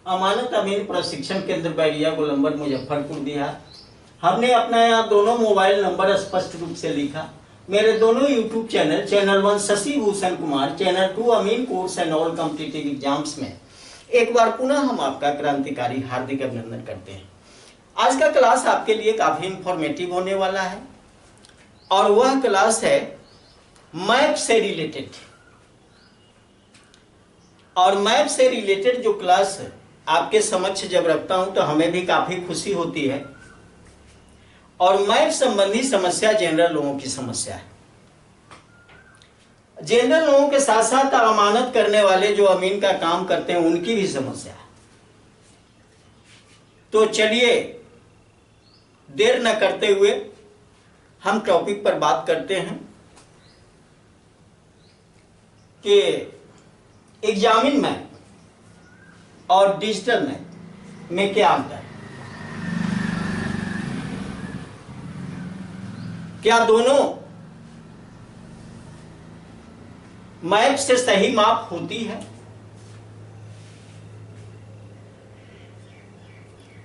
अमानत अमीन प्रशिक्षण केंद्र बैरिया गोलंबर मुजफ्फरपुर बिहार। हमने अपना यहाँ दोनों मोबाइल नंबर स्पष्ट रूप से लिखा। मेरे दोनों YouTube channel, channel 1 Shashi Bhushan Kumar, channel 2 अमीन course and all competitive exams में एक बार पुनः हम आपका क्रांतिकारी हार्दिक अभिनंदन करते हैं। आज का क्लास आपके लिए काफी इंफॉर्मेटिव होने वाला है और वह क्लास है मैप से रिलेटेड। और मैप से रिलेटेड जो क्लास आपके समक्ष जब रखता हूं तो हमें भी काफी खुशी होती है। और मैप संबंधी समस्या जनरल लोगों की समस्या है। जनरल लोगों के साथ साथ अमानत करने वाले जो अमीन का काम करते हैं उनकी भी समस्या है। तो चलिए देर न करते हुए हम टॉपिक पर बात करते हैं कि एग्जामिन मैप और डिजिटल मैप में क्या अंतर है। क्या दोनों मैप से सही माप होती है?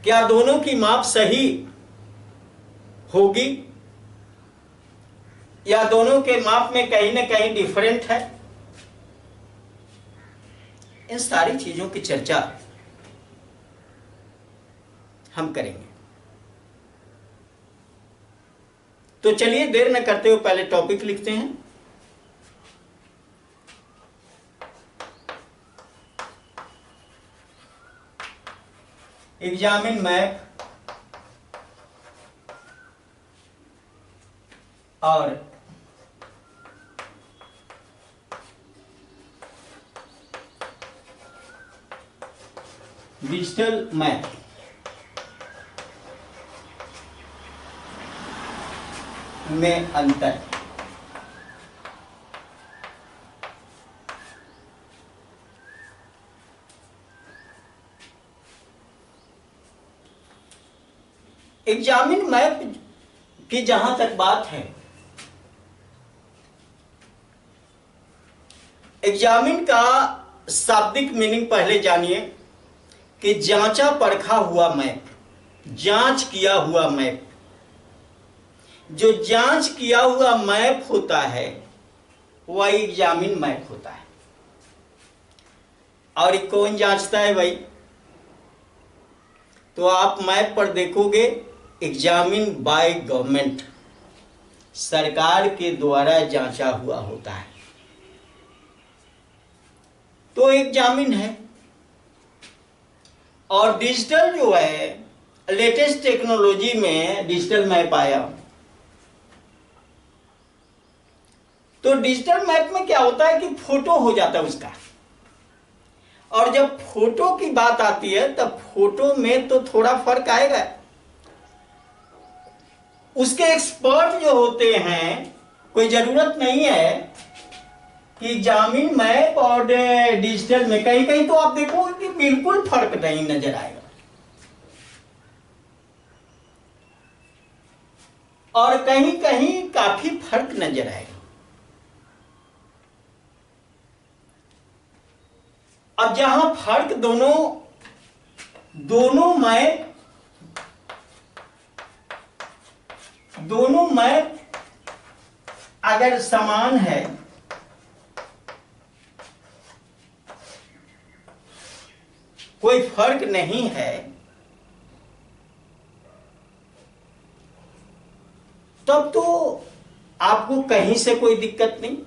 क्या दोनों की माप सही होगी या दोनों के माप में कहीं ना कहीं डिफरेंट है? इन सारी चीजों की चर्चा हम करेंगे। तो चलिए देर न करते हुए पहले टॉपिक लिखते हैं। एग्जामिन मैप और डिजिटल मैप में अंतर। एग्जामिन मैप की जहां तक बात है, एग्जामिन का शाब्दिक मीनिंग पहले जानिए कि जांचा परखा हुआ मैप, जांच किया हुआ मैप। जो जांच किया हुआ मैप होता है वह एग्जामिन मैप होता है। और ये कौन जांचता है भाई? तो आप मैप पर देखोगे एग्जामिन बाय गवर्नमेंट, सरकार के द्वारा जांचा हुआ होता है तो एग्जामिन है। और डिजिटल जो है, लेटेस्ट टेक्नोलॉजी में डिजिटल मैप आया। तो डिजिटल मैप में क्या होता है कि फोटो हो जाता है उसका। और जब फोटो की बात आती है तब फोटो में तो थोड़ा फर्क आएगा। उसके एक्सपर्ट जो होते हैं, कोई जरूरत नहीं है कि एग्जामिन मैप और डिजिटल में कहीं कहीं तो आप देखोगे कि बिल्कुल फर्क नहीं नजर आएगा और कहीं कहीं काफी फर्क नजर आएगा। अब जहां फर्क दोनों मैप अगर समान है कोई फर्क नहीं है तब तो आपको कहीं से कोई दिक्कत नहीं।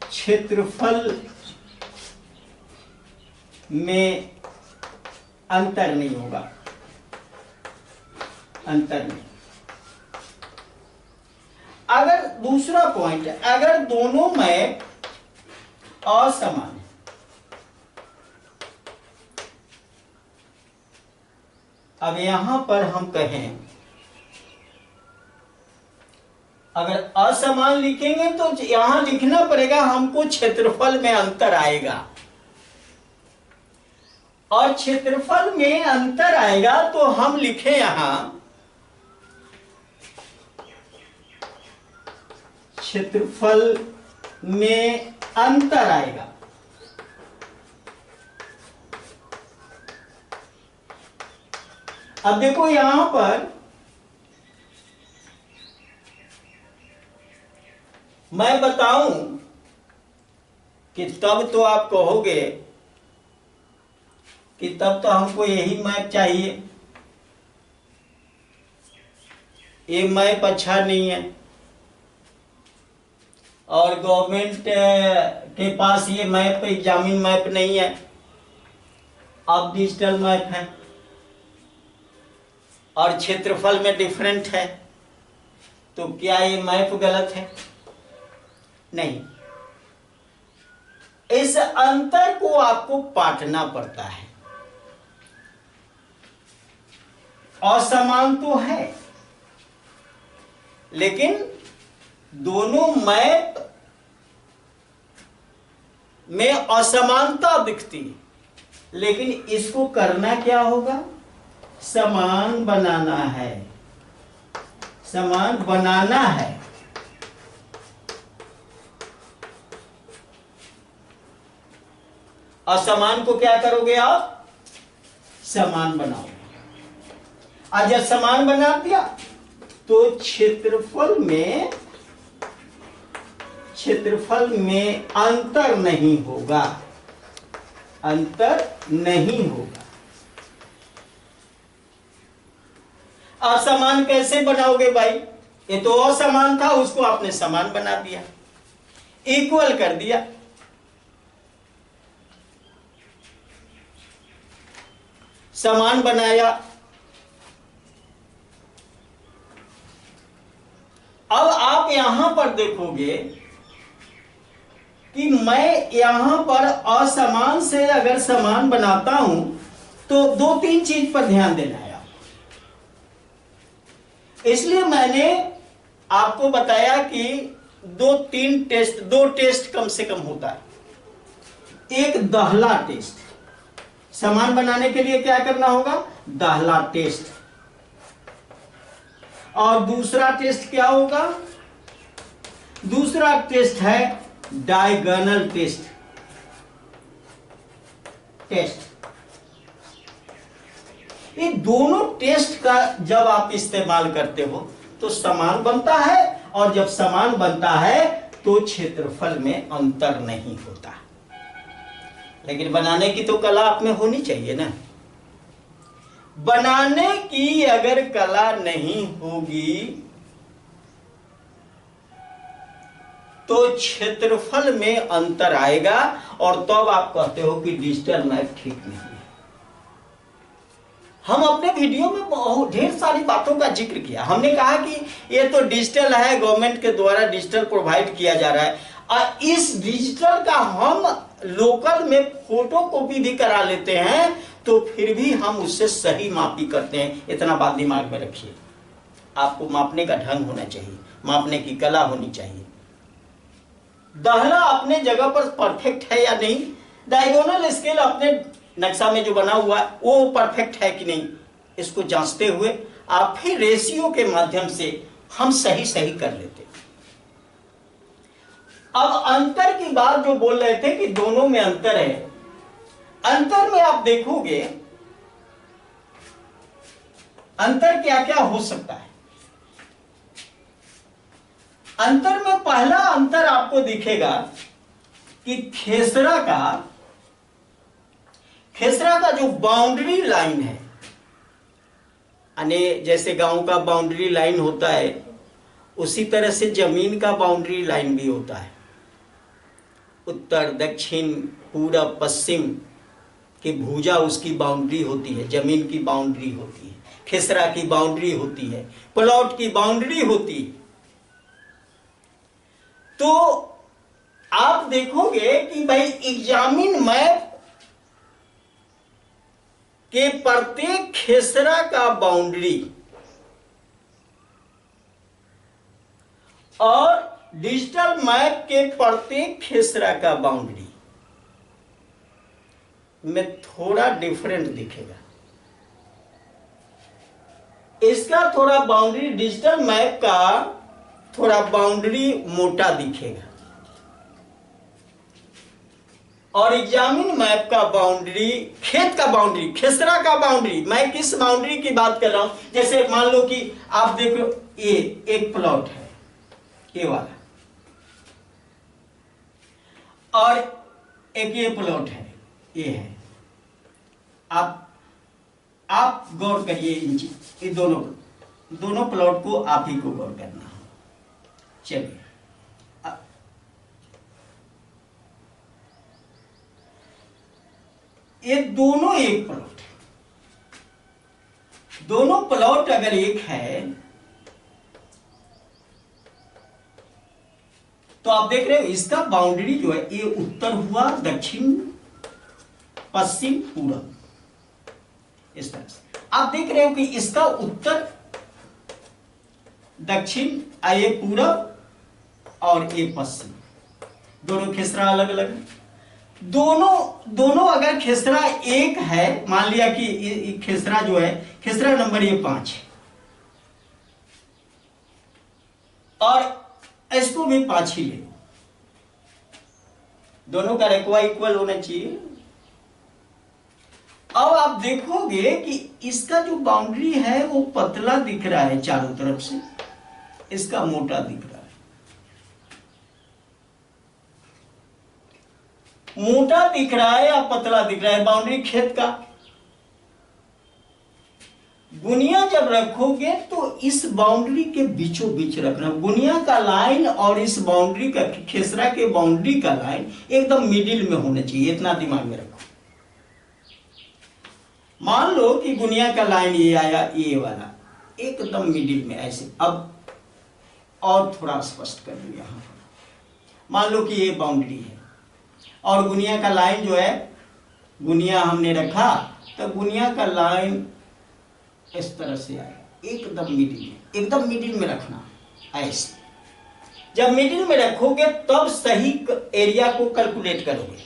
क्षेत्रफल में अंतर नहीं होगा, अंतर नहीं। अगर दूसरा पॉइंट, अगर दोनों मैप असमान है, अब यहां पर हम कहें अगर असमान लिखेंगे तो यहां लिखना पड़ेगा हमको क्षेत्रफल में अंतर आएगा। और क्षेत्रफल में अंतर आएगा तो हम लिखें यहां क्षेत्रफल में अंतर आएगा। अब देखो यहां पर मैं बताऊं कि तब तो आप कहोगे कि तब तो हमको यही मैप चाहिए, ये मैप अच्छा नहीं है और गवर्नमेंट के पास ये मैप एग्जामिन मैप नहीं है, अब डिजिटल मैप है और क्षेत्रफल में डिफरेंट है, तो क्या ये मैप गलत है? नहीं, इस अंतर को आपको पाटना पड़ता है। असमान तो है, लेकिन दोनों मैप में असमानता दिखती है, लेकिन इसको करना क्या होगा? समान बनाना है, समान बनाना है। असमान को क्या करोगे आप? समान बनाओगे। आज जब समान बना दिया तो क्षेत्रफल में अंतर नहीं होगा, अंतर नहीं होगा। असमान कैसे बनाओगे भाई? ये तो असमान था, उसको आपने समान बना दिया, इक्वल कर दिया। समान बनाया। अब आप यहां पर देखोगे कि मैं यहां पर असमान से अगर समान बनाता हूं तो दो तीन चीज पर ध्यान देना है। इसलिए मैंने आपको बताया कि दो टेस्ट कम से कम होता है। एक दाहला टेस्ट, समान बनाने के लिए क्या करना होगा? दाहला टेस्ट। और दूसरा टेस्ट क्या होगा? दूसरा टेस्ट है डायगोनल टेस्ट। ये दोनों टेस्ट का जब आप इस्तेमाल करते हो तो समान बनता है, और जब समान बनता है तो क्षेत्रफल में अंतर नहीं होता। लेकिन बनाने की तो कला आप में होनी चाहिए ना। बनाने की अगर कला नहीं होगी तो क्षेत्रफल में अंतर आएगा, और तब आप कहते हो कि डिजिटल मैप ठीक नहीं है। हम अपने वीडियो में बहुत ढेर सारी बातों का जिक्र किया। हमने कहा कि ये तो डिजिटल है, गवर्नमेंट के द्वारा डिजिटल प्रोवाइड किया जा रहा है, और इस डिजिटल का हम लोकल में फोटो कॉपी भी करा लेते हैं, तो फिर भी हम उससे सही मापी करते हैं। इतना बात दिमाग में रखिए। आपको मापने का ढंग होना चाहिए, मापने की कला होनी चाहिए। दाहला अपने जगह पर परफेक्ट है या नहीं, डायगोनल स्केल अपने नक्शा में जो बना हुआ है वो परफेक्ट है कि नहीं, इसको जांचते हुए आप फिर रेशियो के माध्यम से हम सही कर लेते। अब अंतर की बात जो बोल रहे थे कि दोनों में अंतर है, अंतर में आप देखोगे अंतर क्या क्या हो सकता है। अंतर में पहला अंतर आपको दिखेगा कि खेसरा का जो बाउंड्री लाइन है, यानी जैसे गांव का बाउंड्री लाइन होता है उसी तरह से जमीन का बाउंड्री लाइन भी होता है। उत्तर दक्षिण पूरब पश्चिम की भुजा उसकी बाउंड्री होती है, जमीन की बाउंड्री होती है, खेसरा की बाउंड्री होती है, प्लॉट की बाउंड्री होती है। तो आप देखोगे कि भाई एग्जामिन मैप के प्रत्येक खेसरा का बाउंड्री और डिजिटल मैप के प्रत्येक खेसरा का बाउंड्री में थोड़ा डिफरेंट दिखेगा। इसका थोड़ा बाउंड्री, डिजिटल मैप का थोड़ा बाउंड्री मोटा दिखेगा, और एग्जामिन मैप का बाउंड्री, खेत का बाउंड्री, खेसरा का बाउंड्री। मैं किस बाउंड्री की बात कर रहा हूं? जैसे मान लो कि आप देखो ये एक प्लॉट है, ये वाला, और एक ये प्लॉट है, ये है। आप गौर करिए इन चीज, ये दोनों प्लॉट को आप ही को गौर करना है। चलिए ये दोनों एक प्लॉट है, दोनों प्लॉट अगर एक है तो आप देख रहे हो इसका बाउंड्री जो है ये उत्तर हुआ, दक्षिण, पश्चिम, पूरब, इस तरह से आप देख रहे हो कि इसका उत्तर, दक्षिण, ये पूरब और ये पश्चिम, दोनों खेसरा अलग अलग है। दोनों अगर खेसरा एक है, मान लिया कि खेसरा जो है, खेसरा नंबर ये 5 है और इसको भी 5 ही ले, दोनों का रकबा इक्वल होना चाहिए। अब आप देखोगे कि इसका जो बाउंड्री है वो पतला दिख रहा है चारों तरफ से, इसका मोटा दिख रहा है। मोटा दिख रहा है या पतला दिख रहा है बाउंड्री खेत का? गुनिया जब रखोगे तो इस बाउंड्री के बीचों बीच रखना। गुनिया का लाइन और इस बाउंड्री का, खेसरा के बाउंड्री का लाइन एकदम मिडिल में होना चाहिए, इतना दिमाग में रखो। मान लो कि गुनिया का लाइन ये आया, ये वाला एकदम मिडिल में ऐसे। अब और थोड़ा स्पष्ट कर दूं, यहां पर मान लो कि ये बाउंड्री है और गुनिया का लाइन जो है, गुनिया हमने रखा तो गुनिया का लाइन इस तरह से आएगा, एकदम मिडिल में रखना ऐसे। जब मिडिल में रखोगे तब सही एरिया को कैलकुलेट करोगे।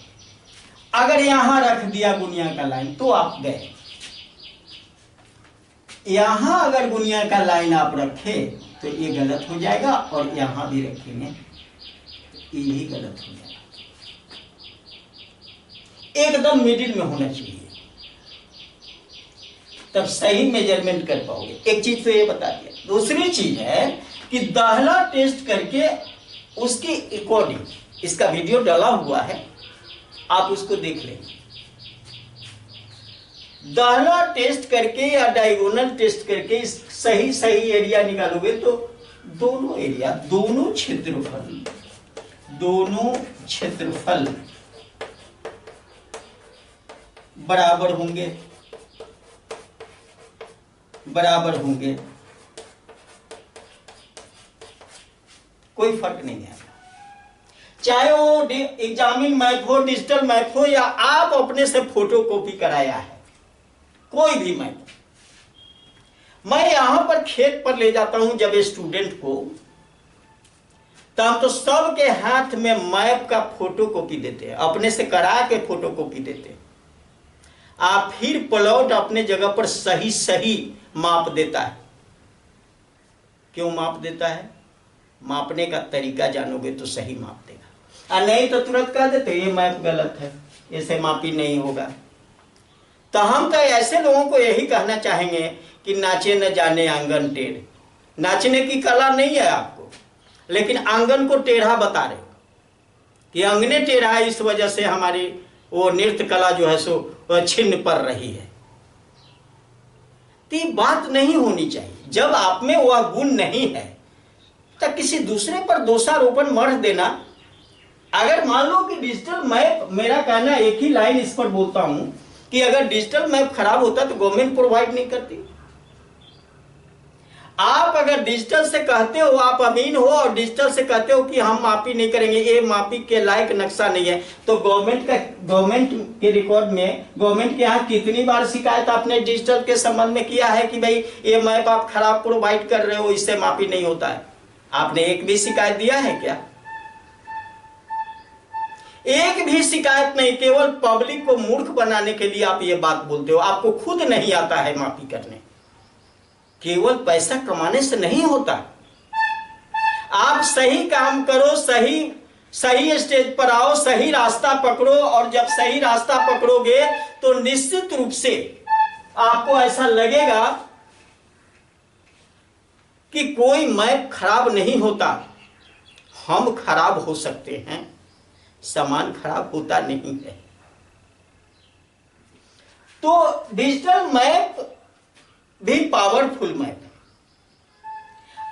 अगर यहां रख दिया गुनिया का लाइन तो आप गए। यहां अगर गुनिया का लाइन आप रखे तो ये गलत हो जाएगा, और यहां भी रखेंगे ये भी गलत हो जाएगा। एकदम मिडिल में होना चाहिए, तब सही मेजरमेंट कर पाओगे। एक चीज तो ये बता दिया। दूसरी चीज है कि दाहला टेस्ट करके उसके अकॉर्डिंग, इसका वीडियो डाला हुआ है, आप उसको देख लें। दाहला टेस्ट करके या डायगोनल टेस्ट करके सही एरिया निकालोगे तो दोनों एरिया, दोनों क्षेत्रफल बराबर होंगे, कोई फर्क नहीं है। चाहे वो एग्जामिन मैप हो, डिजिटल मैप हो, या आप अपने से फोटो कॉपी कराया है, कोई भी मैप। मैं यहां पर खेत पर ले जाता हूं जब स्टूडेंट को, तब तो सबके हाथ में मैप का फोटो कॉपी देते हैं, अपने से करा के फोटो कॉपी देते हैं। आप फिर प्लॉट अपने जगह पर सही माप देता है। क्यों माप देता है? मापने का तरीका जानोगे तो सही माप देगा, और नहीं तो तुरंत कह देते ये मैप गलत है, ऐसे मापी नहीं होगा। तो हम तो ऐसे लोगों को यही कहना चाहेंगे कि नाचे न जाने आंगन टेढ़। नाचने की कला नहीं है आपको, लेकिन आंगन को टेढ़ा बता रहे हो कि अंगने टेढ़ा है, इस वजह से हमारी वो नृत्य कला जो है सो छिन्न पड़ रही है। तो ये बात नहीं होनी चाहिए। जब आप में वह गुण नहीं है तो किसी दूसरे पर दोषारोपण मत देना। अगर मान लो कि डिजिटल मैप, मेरा कहना एक ही लाइन इस पर बोलता हूं कि अगर डिजिटल मैप खराब होता तो गवर्नमेंट प्रोवाइड नहीं करती। आप अगर डिजिटल से कहते हो आप अमीन हो, और डिजिटल से कहते हो कि हम मापी नहीं करेंगे, ये मापी के लायक नक्शा नहीं है, तो गवर्नमेंट के रिकॉर्ड में, गवर्नमेंट के यहाँ कितनी बार शिकायत आपने डिजिटल के संबंध में किया है कि भाई ये मैप आप खराब प्रोवाइड कर रहे हो, इससे मापी नहीं होता है? आपने एक भी शिकायत दिया है क्या? एक भी शिकायत नहीं। केवल पब्लिक को मूर्ख बनाने के लिए आप ये बात बोलते हो। आपको खुद नहीं आता है मापी करने। केवल पैसा कमाने से नहीं होता। आप सही काम करो, सही स्टेज पर आओ, सही रास्ता पकड़ो, और जब सही रास्ता पकड़ोगे तो निश्चित रूप से आपको ऐसा लगेगा कि कोई मैप खराब नहीं होता, हम खराब हो सकते हैं, सामान खराब होता नहीं है। तो डिजिटल मैप भी पावरफुल मैप है।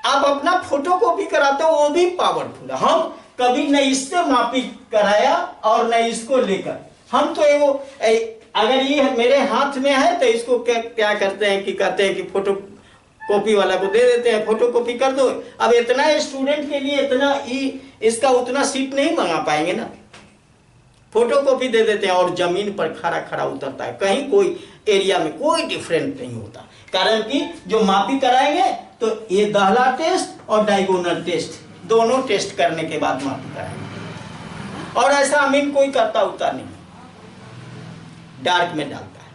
आप अपना फोटो कॉपी कराते हो, वो भी पावरफुल है। हम कभी न इससे मापी कराया और न इसको लेकर, हम तो वो अगर ये मेरे हाथ में है तो इसको क्या करते हैं कि कहते हैं कि फोटो कॉपी वाला को दे देते हैं, फोटो कॉपी कर दो। अब इतना स्टूडेंट के लिए इतना इसका उतना सीट नहीं मंगा पाएंगे ना, फोटो कॉपी दे देते हैं और जमीन पर खड़ा खड़ा उतरता है, कहीं कोई एरिया में कोई डिफरेंट नहीं होता। कारण कि जो मापी कराएंगे तो ये दहला टेस्ट और डायगोनल टेस्ट दोनों टेस्ट करने के बाद मापी कराएंगे। और ऐसा अमीन कोई करता होता नहीं, डार्क में डालता है।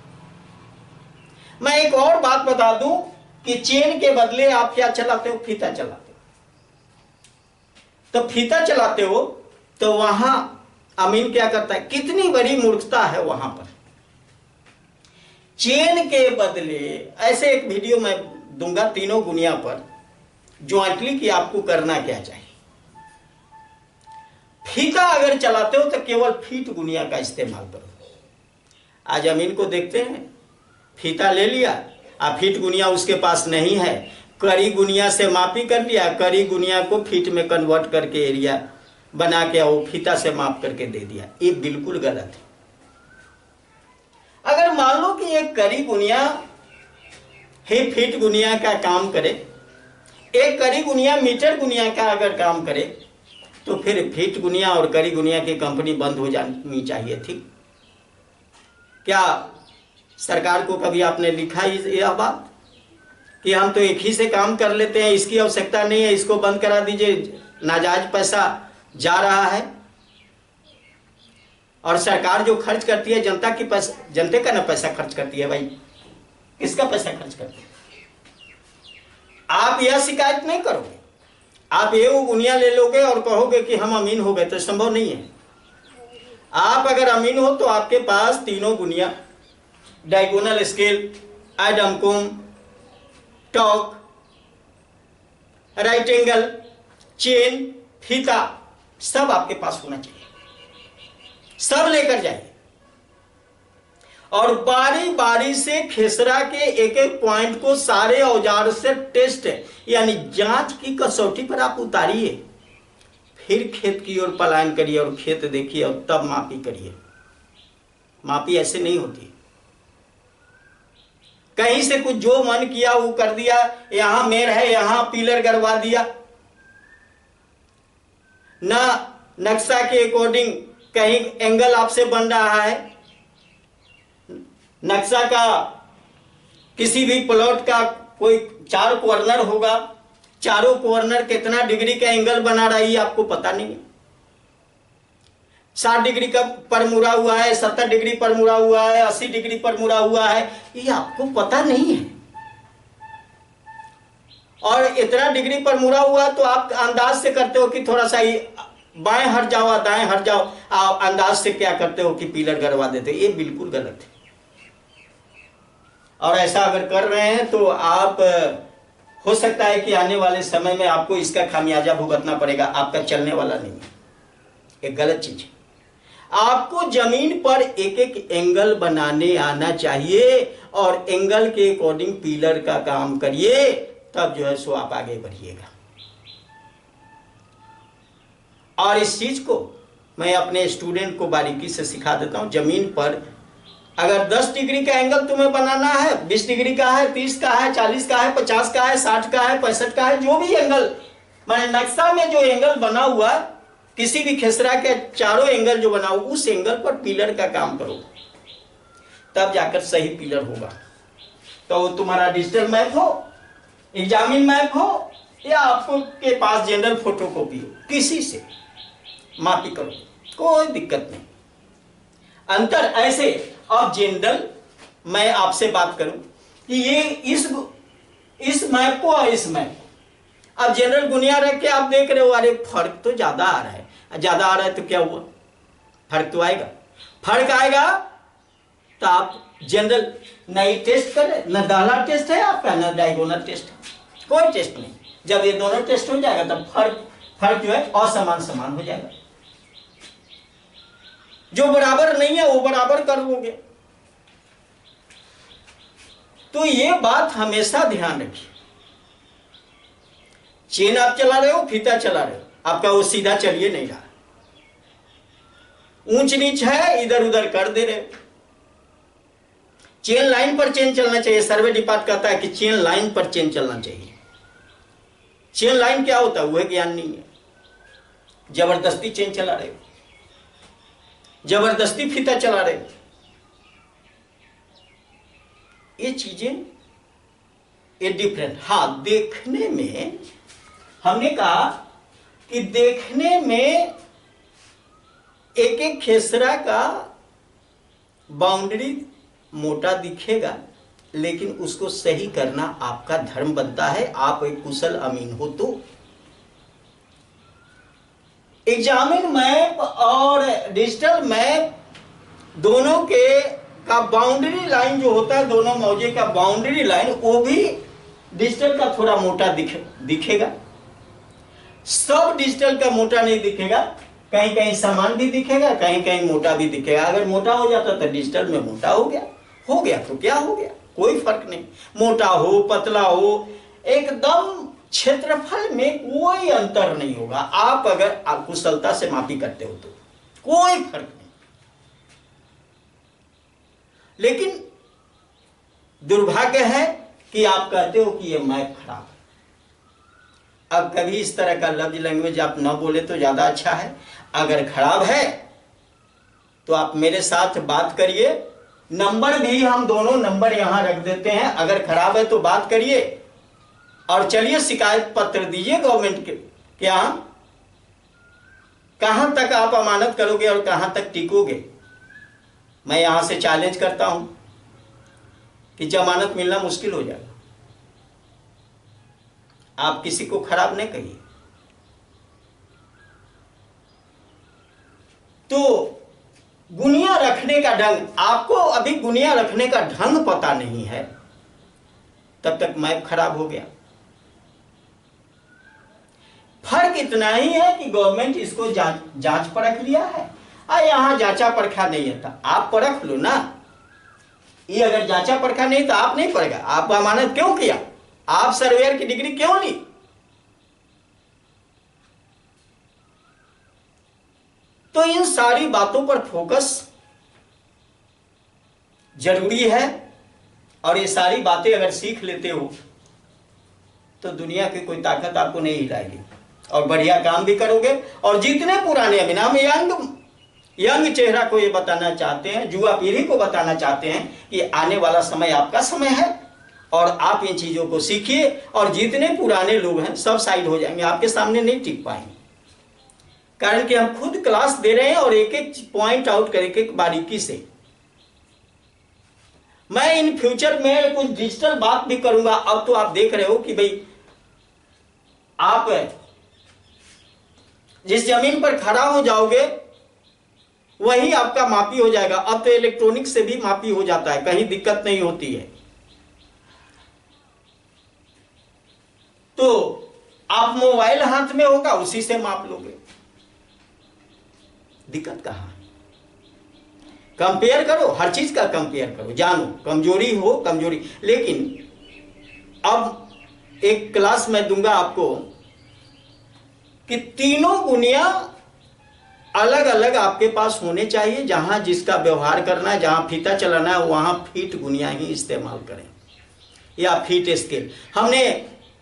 मैं एक और बात बता दूं कि चेन के बदले आप क्या चलाते हो, फीता चलाते हो। तो फीता चलाते हो तो वहां अमीन क्या करता है, कितनी बड़ी मूर्खता है वहां पर। चेन के बदले ऐसे एक वीडियो मैं दूंगा तीनों गुनिया पर ज्वाइंटली कि आपको करना क्या चाहिए। फीता अगर चलाते हो तो केवल फीट गुनिया का इस्तेमाल करो। आज अमीन को देखते हैं, फीता ले लिया, फीट गुनिया उसके पास नहीं है, कड़ी गुनिया से मापी कर लिया, कड़ी गुनिया को फीट में कन्वर्ट करके एरिया बना के वो फीता से माप करके दे दिया। ये बिल्कुल गलत है। अगर मान लो कि एक कड़ी गुनिया ही फीट गुनिया का काम करे, एक कड़ी गुनिया मीटर गुनिया का अगर काम करे, तो फिर फीट गुनिया और कड़ी गुनिया की कंपनी बंद हो जानी चाहिए थी। क्या सरकार को कभी आपने लिखा यह बात कि हम तो एक ही से काम कर लेते हैं, इसकी आवश्यकता नहीं है, इसको बंद करा दीजिए, नाजायज पैसा जा रहा है। और सरकार जो खर्च करती है जनता की पैसा, जनते का ना पैसा खर्च करती है भाई, किसका पैसा खर्च करती है। आप यह शिकायत नहीं करोगे, आप ये गुनिया ले लोगे और कहोगे कि हम अमीन हो गए, तो संभव नहीं है। आप अगर अमीन हो तो आपके पास तीनों गुनिया, डायगोनल स्केल, एडम कोम, टॉक, राइट एंगल, चेन, फीता, सब आपके पास होना चाहिए, सब लेकर जाइए। और बारी बारी से खेसरा के एक एक पॉइंट को सारे औजार से टेस्ट यानी जांच की कसौटी पर आप उतारिए, फिर खेत की ओर पलायन करिए और खेत देखिए और तब मापी करिए। मापी ऐसे नहीं होती, कहीं से कुछ जो मन किया वो कर दिया, यहां मेर है यहां पिलर गड़वा दिया, ना नक्शा के अकॉर्डिंग कहीं एंगल आपसे बन रहा है, नक्शा का किसी भी प्लॉट का कोई 4 कॉर्नर होगा, चारों कॉर्नर कितना डिग्री का एंगल बना रहा है ये आपको पता नहीं है। 60 डिग्री का पर मुड़ा हुआ है, 70 डिग्री पर मुड़ा हुआ है, 80 डिग्री पर मुड़ा हुआ है, ये आपको पता नहीं है। और इतना डिग्री पर मुड़ा हुआ तो आप अंदाज से करते हो कि थोड़ा सा बाएं हट जाओ, दाएं हट जाओ, आप अंदाज से क्या करते हो कि पिलर गड़वा देते हो। ये बिल्कुल गलत है। और ऐसा अगर कर रहे हैं तो आप हो सकता है कि आने वाले समय में आपको इसका खामियाजा भुगतना पड़ेगा, आपका चलने वाला नहीं है। एक गलत चीज है। आपको जमीन पर एक एक एंगल बनाने आना चाहिए और एंगल के अकॉर्डिंग पिलर का काम करिए, तब जो है सो आप आगे बढ़िएगा। और इस चीज को मैं अपने स्टूडेंट को बारीकी से सिखा देता हूं। जमीन पर अगर 10 डिग्री का एंगल तुम्हें बनाना है, 20 डिग्री का है, 30 का है, 40 का है, 50 का है, 60 का है, 65 का है, जो भी एंगल मैंने नक्शा में जो एंगल बना हुआ, किसी भी खेसरा के चारों एंगल जो बना हुआ, उस एंगल पर पिलर का काम करो, तब जाकर सही पिलर होगा। तो तुम्हारा डिजिटल मैप हो, एग्जामिन मैप हो, या आपको के पास जनरल फोटोकॉपी हो, किसी से मापी करो, कोई दिक्कत नहीं। अंतर ऐसे, अब जनरल मैं आपसे बात करूं कि ये इस मैप को और इस मैप अब जनरल गुनिया रख के आप देख रहे हो, अरे फर्क तो ज्यादा आ रहा है, ज्यादा आ रहा है तो क्या हुआ, फर्क तो आएगा। फर्क आएगा तो आप जनरल नहीं टेस्ट करें, न दाहला टेस्ट है आपका, न डायगोनल टेस्ट है, कोई टेस्ट नहीं। जब ये दोनों टेस्ट हो जाएगा तब फर्क जो है असमान समान हो जाएगा। जो बराबर नहीं है वो बराबर कर लोगे। तो ये बात हमेशा ध्यान रखिए। चेन आप चला रहे हो, फीता चला रहे हो, आपका वो सीधा चलिए नहीं रहा, ऊंच नीच है, इधर उधर कर दे रहे हो। चेन लाइन पर चेन चलना चाहिए। सर्वे डिपार्ट कहता है कि चेन लाइन पर चेन चलना चाहिए। चेन लाइन क्या होता है वह ज्ञान नहीं है। जबरदस्ती चेन चला रहे हो, जबरदस्ती फीता चला रहे हो, ये चीजें ये डिफरेंट। हाँ, देखने में हमने कहा कि देखने में एक एक खेसरा का बाउंड्री मोटा दिखेगा, लेकिन उसको सही करना आपका धर्म बनता है। आप एक कुशल अमीन हो तो एग्जामिन मैप और डिजिटल मैप दोनों के का बाउंड्री लाइन जो होता है, दोनों मौजे का बाउंड्री लाइन, वो भी डिजिटल का थोड़ा मोटा दिखेगा। सब डिजिटल का मोटा नहीं दिखेगा, कहीं कहीं समान भी दिखेगा, कहीं कहीं मोटा भी दिखेगा। अगर मोटा हो जाता तो डिजिटल में मोटा हो गया तो क्या हो गया, कोई फर्क नहीं। मोटा हो पतला हो, एकदम क्षेत्रफल में कोई अंतर नहीं होगा। आप अगर कुशलता से मापी करते हो तो कोई फर्क नहीं। लेकिन दुर्भाग्य है कि आप कहते हो कि ये मैप खराब है। अब कभी इस तरह का लफ्ज लैंग्वेज आप ना बोले तो ज्यादा अच्छा है। अगर खराब है तो आप मेरे साथ बात करिए, नंबर भी हम दोनों नंबर यहां रख देते हैं। अगर खराब है तो बात करिए और चलिए शिकायत पत्र दीजिए गवर्नमेंट के यहाँ। कहां तक आप अमानत करोगे और कहां तक टिकोगे। मैं यहां से चैलेंज करता हूं कि जमानत मिलना मुश्किल हो जाएगा। आप किसी को खराब नहीं कहिए। तो गुनिया रखने का ढंग, आपको अभी गुनिया रखने का ढंग पता नहीं है, तब तक मैप खराब हो गया। फर्क इतना ही है कि गवर्नमेंट इसको जांच परख लिया है, यहां जांचा परखा नहीं है। तो आप परख लो ना। ये अगर जांचा परखा नहीं तो आप नहीं पड़ेगा। आप अमानत क्यों किया, आप सर्वेयर की डिग्री क्यों ली। तो इन सारी बातों पर फोकस जरूरी है। और ये सारी बातें अगर सीख लेते हो तो दुनिया की कोई ताकत आपको नहीं हिलाएगी और बढ़िया काम भी करोगे। और जितने पुराने अमीन, हम यंग चेहरा को ये बताना चाहते हैं, युवा पीढ़ी को बताना चाहते हैं कि आने वाला समय आपका समय है और आप इन चीजों को सीखिए। और जितने पुराने लोग हैं सब साइड हो जाएंगे, आपके सामने नहीं टिक पाएंगे। कारण कि हम खुद क्लास दे रहे हैं और एक एक पॉइंट आउट करके बारीकी से। मैं इन फ्यूचर में कुछ डिजिटल बात भी करूंगा। अब तो आप देख रहे हो कि भाई आप जिस जमीन पर खड़ा हो जाओगे वही आपका मापी हो जाएगा। अब तो इलेक्ट्रॉनिक से भी मापी हो जाता है, कहीं दिक्कत नहीं होती है। तो आप मोबाइल हाथ में होगा उसी से माप लोगे, दिक्कत कहां है। कंपेयर करो, हर चीज का कंपेयर करो, जानो कमजोरी हो कमजोरी। लेकिन अब एक क्लास मैं दूंगा आपको कि तीनों गुनिया अलग अलग आपके पास होने चाहिए। जहां जिसका व्यवहार करना है, जहां फीता चलाना है, वहां फीट गुनिया ही इस्तेमाल करें या फीट स्केल। हमने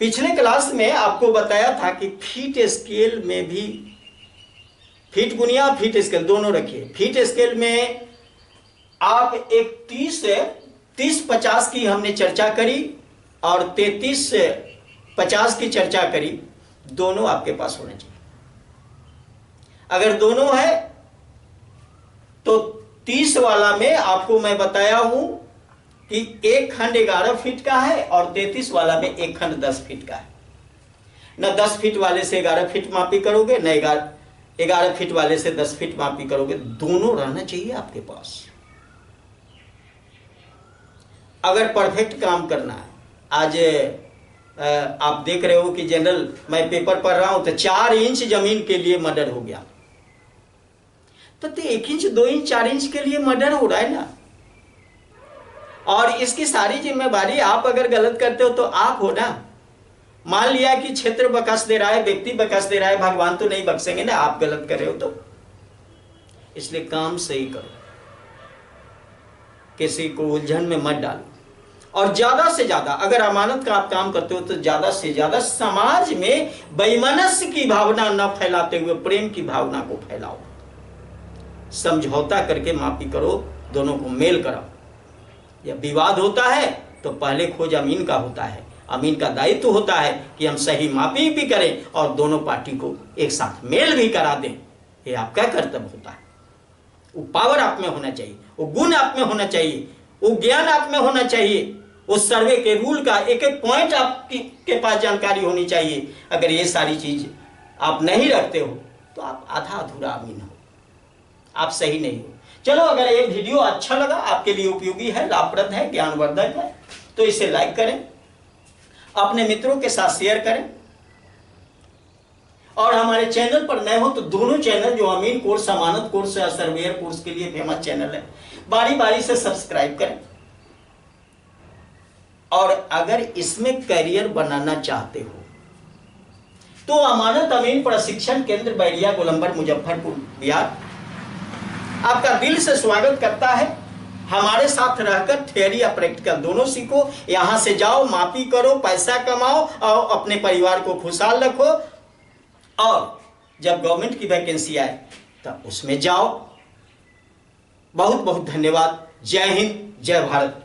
पिछले क्लास में आपको बताया था कि फीट स्केल में भी फीट गुनिया फीट स्केल दोनों रखिए। फीट स्केल में आप एक 30-50 की हमने चर्चा करी और 33-50 की चर्चा करी। दोनों आपके पास होने चाहिए। अगर दोनों है तो 30 वाला में आपको मैं बताया हूं कि एक खंड 11 फीट का है और 33 वाला में एक खंड 10 फीट का है। न 10 फीट वाले से 11 फीट मापी करोगे, न 11 फीट वाले से 10 फीट मापी करोगे। दोनों रहना चाहिए आपके पास। अगर परफेक्ट काम करना है, आज आप देख रहे हो कि जनरल, मैं पेपर पढ़ रहा हूं तो 4 इंच जमीन के लिए मर्डर हो गया, तो 1 इंच 2 इंच 4 इंच के लिए मर्डर हो रहा है ना। और इसकी सारी जिम्मेवारी आप अगर गलत करते हो तो आप हो ना। मान लिया कि क्षेत्र बकस दे रहा है, व्यक्ति बकस दे रहा है, भगवान तो नहीं बख्शेंगे ना, आप गलत कर रहे हो तो। इसलिए काम सही करो, किसी को उलझन में मत डालो। और ज्यादा से ज्यादा अगर अमानत का आप काम करते हो तो ज्यादा से ज्यादा समाज में वैमनस्य की भावना न फैलाते हुए प्रेम की भावना को फैलाओ। समझौता करके माफी करो, दोनों को मेल कराओ। जब विवाद होता है तो पहले खोज अमीन का होता है। अमीन का दायित्व होता है कि हम सही मापी भी करें और दोनों पार्टी को एक साथ मेल भी करा दें। ये आपका कर्तव्य होता है। वो पावर आप में होना चाहिए, वो गुण आप में होना चाहिए, वो ज्ञान आप में होना चाहिए, उस सर्वे के रूल का एक एक पॉइंट आपके पास जानकारी होनी चाहिए। अगर ये सारी चीज आप नहीं रखते हो तो आप आधा अधूरा अमीन हो, आप सही नहीं हो। चलो, अगर ये वीडियो अच्छा लगा, आपके लिए उपयोगी है, लाभप्रद है, ज्ञानवर्धक है, तो इसे लाइक करें, अपने मित्रों के साथ शेयर करें। और हमारे चैनल पर नए हो तो दोनों चैनल, जो अमीन कोर्स, अमानत कोर्स या सर्वेयर कोर्स के लिए फेमस चैनल है, बारी बारी से सब्सक्राइब करें। और अगर इसमें करियर बनाना चाहते हो तो अमानत अमीन प्रशिक्षण केंद्र बैरिया गोलंबर मुजफ्फरपुर बिहार आपका दिल से स्वागत करता है। हमारे साथ रहकर थियरी या प्रैक्टिकल दोनों सीखो। यहां से जाओ, मापी करो, पैसा कमाओ और अपने परिवार को खुशहाल रखो। और जब गवर्नमेंट की वैकेंसी आए तब उसमें जाओ। बहुत बहुत धन्यवाद। जय हिंद, जय भारत।